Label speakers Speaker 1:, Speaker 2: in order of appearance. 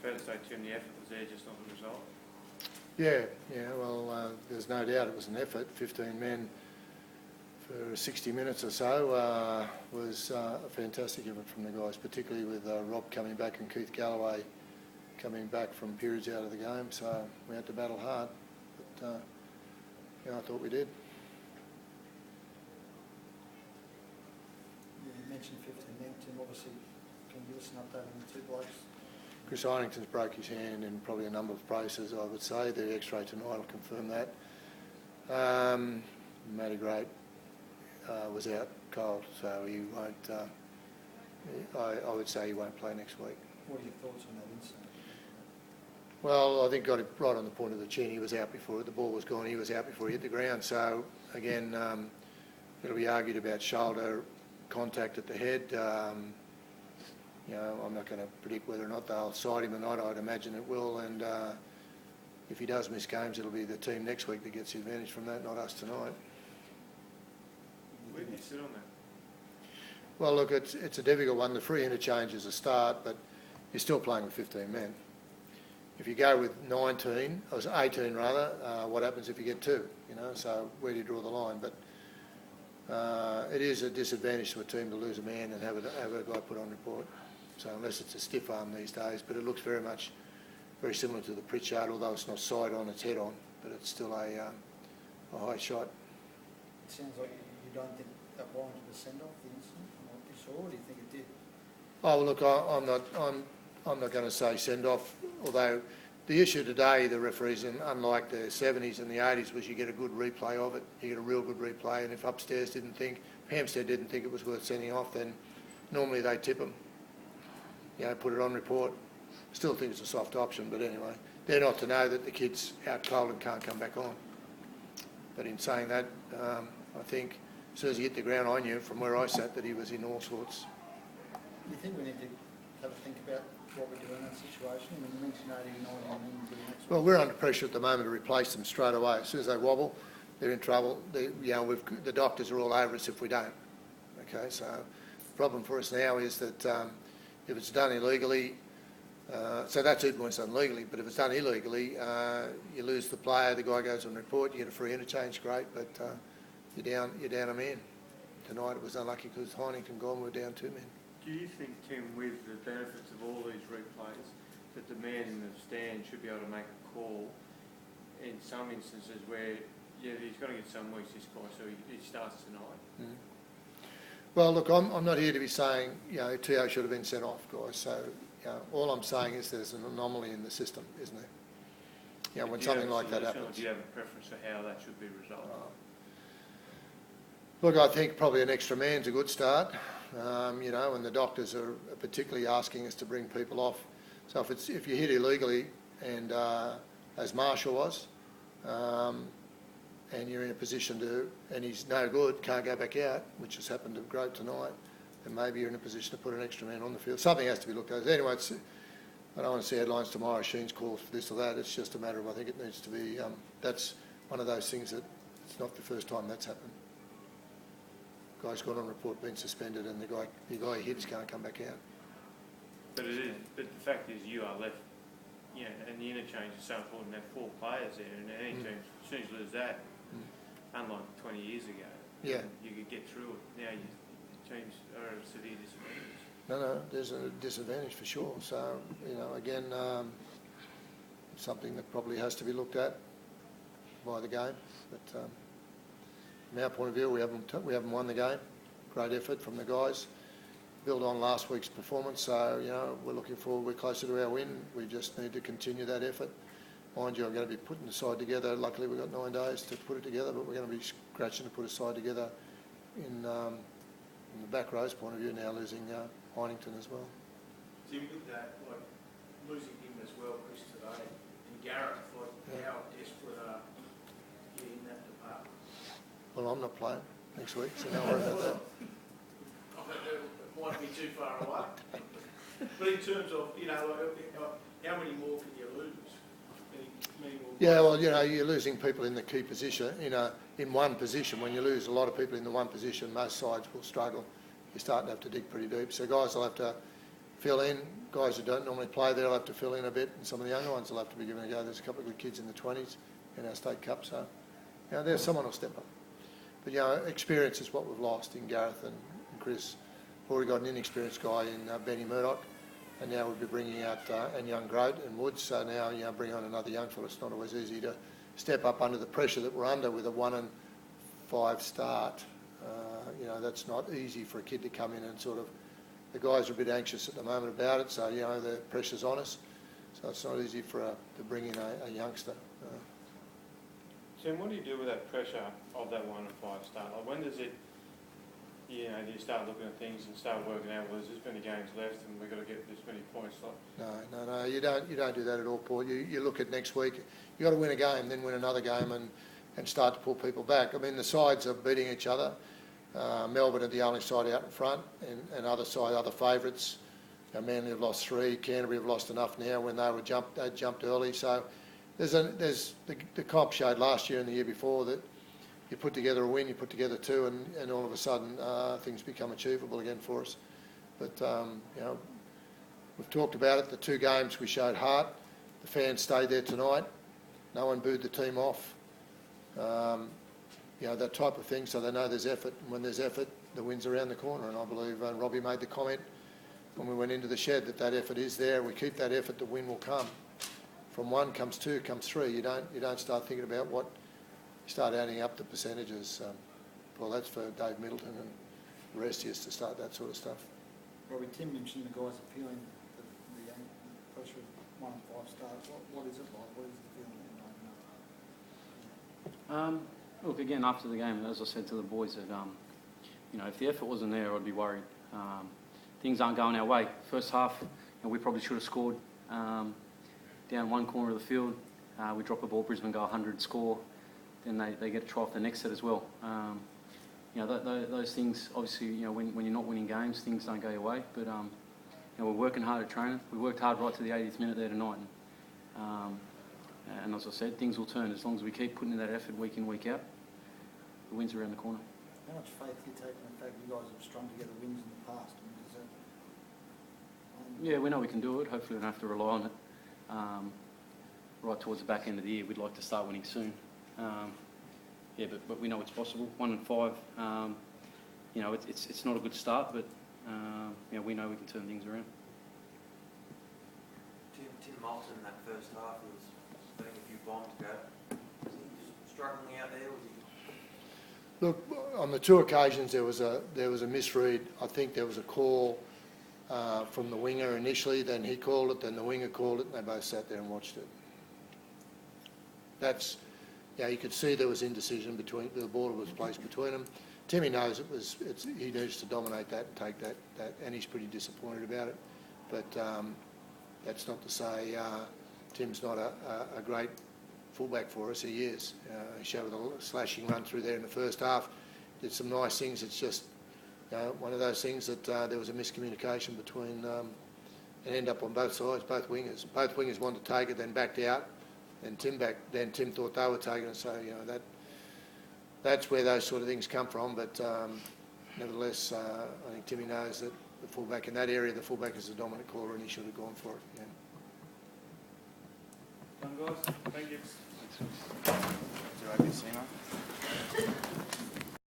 Speaker 1: fair to say, Tim, the effort was there, just not the result?
Speaker 2: Yeah, well, there's no doubt it was an effort. 15 men for 60 minutes or so was a fantastic effort from the guys, particularly with Rob coming back and Keith Galloway coming back from periods out of the game. So we had to battle hard, but I thought we did.
Speaker 3: You mentioned 15 men, Tim. Obviously, can you give us an update on the two blokes?
Speaker 2: Chris Heinington's broke his hand in probably a number of places, I would say. The X-ray tonight will confirm that. Matty Great was out cold, so he won't. I would say he won't play next week.
Speaker 3: What are your thoughts on that incident?
Speaker 2: Well, I think got it right on the point of the chin. He was out before it. The ball was gone. He was out before he hit the ground. So again, it'll be argued about shoulder contact at the head. I'm not going to predict whether or not they'll side him or not. I'd imagine it will, and if he does miss games, it'll be the team next week that gets the advantage from that, not us tonight.
Speaker 1: Where do you sit on that?
Speaker 2: Well, look, it's a difficult one. The free interchange is a start, but you're still playing with 15 men. If you go with 19, or 18 rather, what happens if you get 2? So where do you draw the line? But it is a disadvantage to a team to lose a man and have a guy put on report. So unless it's a stiff arm these days, but it looks very similar to the Pritchard, although it's not side on, it's head on, but it's still a high shot.
Speaker 3: It sounds like you don't think that warranted a send-off, the incident, from what you saw, or do you think it did?
Speaker 2: Oh, look, I'm not going to say send-off, although the issue today, the referees, unlike the 70s and the 80s, was you get a good replay of it. You get a real good replay, and if upstairs Hampstead didn't think it was worth sending off, then normally they tip them. Put it on report. Still think it's a soft option, but anyway, they're not to know that the kid's out cold and can't come back on. But in saying that, I think as soon as he hit the ground, I knew from where I sat that he was in all sorts.
Speaker 3: Do you think we need to have a think about what we do in that situation? I mean, you mentioned 89 next
Speaker 2: Well, we're under pressure at the moment to replace them straight away. As soon as they wobble, they're in trouble. The doctors are all over us if we don't. Okay, so the problem for us now is that if it's done illegally, so that's even when it's done legally, but if it's done illegally, you lose the player, the guy goes on report, you get a free interchange, great, but you're down a man. Tonight it was unlucky because Heinington gone, we were down 2 men.
Speaker 1: Do you think, Tim, with the benefits of all these replays, that the man in the stand should be able to make a call in some instances where, he's got to get some weeks this guy, so he starts tonight?
Speaker 2: Well, look, I'm not here to be saying, Tio should have been sent off, guys. So, all I'm saying is there's an anomaly in the system, isn't there? When something like that happens.
Speaker 1: Do you have a preference for how that should be resolved?
Speaker 2: Look, I think probably an extra man's a good start, and the doctors are particularly asking us to bring people off. So if you hit illegally, and as Marshall was, and you're in a position and he's no good, can't go back out, which has happened to Grote tonight, then maybe you're in a position to put an extra man on the field. Something has to be looked at. Anyway, I don't want to see headlines tomorrow, Sheen's calls for this or that. It's just a matter of, I think it needs to be, that's one of those things that it's not the first time that's happened. Guy's got on report, been suspended, and the guy he hits can't come back out.
Speaker 1: But the fact is you are left, and the interchange is so important to have 4 players there, and any team, as soon as you lose that, unlike 20 years ago, you could get through it. Now your teams are at a severe disadvantage.
Speaker 2: No, there's a disadvantage for sure. So, again, something that probably has to be looked at by the game. But from our point of view, we haven't won the game. Great effort from the guys. Build on last week's performance, so we're looking forward. We're closer to our win. We just need to continue that effort. Mind you, I'm going to be putting the side together. Luckily, we've got 9 days to put it together, but we're going to be scratching to put a side together in the back row's point of view now, losing Heinington as well.
Speaker 4: Tim, with that, losing him as well, Chris, today, and Garrett, how desperate are you in that department?
Speaker 2: Well, I'm not playing next week, so don't worry about that.
Speaker 4: It might be too far away. But in terms of, how many more can you lose?
Speaker 2: Yeah, well, you're losing people in the key position, in one position. When you lose a lot of people in the one position, most sides will struggle. You're starting to have to dig pretty deep. So guys will have to, fill in. Guys who don't normally play there will have to fill in a bit, and some of the younger ones will have to be given a go. There's a couple of good kids in the 20s in our state cup, so there's someone will step up. But experience is what we've lost in Gareth and Chris. We've already got an inexperienced guy in Benny Murdoch, and now we'll be bringing out and young Grote and Woods. So now bring on another young fella. It's not always easy to step up under the pressure that we're under with a 1-5 start. That's not easy for a kid to come in and sort of. The guys are a bit anxious at the moment about it, so the pressure's on us. So it's not easy to bring in a youngster.
Speaker 1: Tim, what do you do with that pressure of that 1-5 start? Like, when does it? Do you start looking at things and start working out, well, there's this many games left and we've got to get this many points?
Speaker 2: No, you don't do that at all, Paul. You look at next week, you've got to win a game, then win another game and start to pull people back. I mean, the sides are beating each other. Melbourne are the only side out in front, and other favourites. Manly have lost 3, Canterbury have lost enough now when they jumped early. So there's the comp showed last year and the year before that you put together a win, you put together 2, and all of a sudden things become achievable again for us. But we've talked about it. The 2 games we showed heart. The fans stayed there tonight. No one booed the team off. That type of thing, so they know there's effort. And when there's effort, the win's around the corner. And I believe Robbie made the comment when we went into the shed that effort is there. We keep that effort, the win will come. From 1 comes 2, comes 3. You don't start thinking about what. You start adding up the percentages. Well, that's for Dave Middleton and the rest of us to start that sort of stuff.
Speaker 3: Robbie, Tim mentioned the guys are feeling the pressure of 1-5 starts. What is it like? What is the feeling at the moment?
Speaker 5: Look, again, after the game, as I said to the boys, that if the effort wasn't there, I'd be worried. Things aren't going our way. First half, we probably should have scored down one corner of the field. We drop a ball, Brisbane go 100, score. Then they get a try off the next set as well. Those things, obviously, when you're not winning games, things don't go your way. But we're working hard at training. We worked hard right to the 80th minute there tonight. And as I said, things will turn as long as we keep putting in that effort week in, week out. The wins around the corner.
Speaker 3: How much faith do you take in the fact you guys have strung together wins in the past?
Speaker 5: Yeah, we know we can do it. Hopefully we don't have to rely on it. Right towards the back end of the year, we'd like to start winning soon. But we know it's possible. 1-5, it's not a good start, but we know we can turn things around.
Speaker 6: Tim Moulton in that first half was letting a few bombs go. Was he struggling out there? Was he?
Speaker 2: Look, on the 2 occasions there was a misread. I think there was a call from the winger initially, then he called it, then the winger called it, and they both sat there and watched it. That's, you could see there was indecision between, the border was placed between them. Timmy knows he needs to dominate that and take that, and he's pretty disappointed about it. But that's not to say Tim's not a great fullback for us. He is. He showed a slashing run through there in the first half. Did some nice things. It's just one of those things that there was a miscommunication between and end up on both sides, both wingers. Both wingers wanted to take it, then backed out, and Tim thought they were taking it. So that's where those sort of things come from. But nevertheless, I think Timmy knows that the fullback in that area, the fullback is a dominant caller, and he should have gone for it.
Speaker 1: Guys, thank you.
Speaker 6: Do I get Seymour?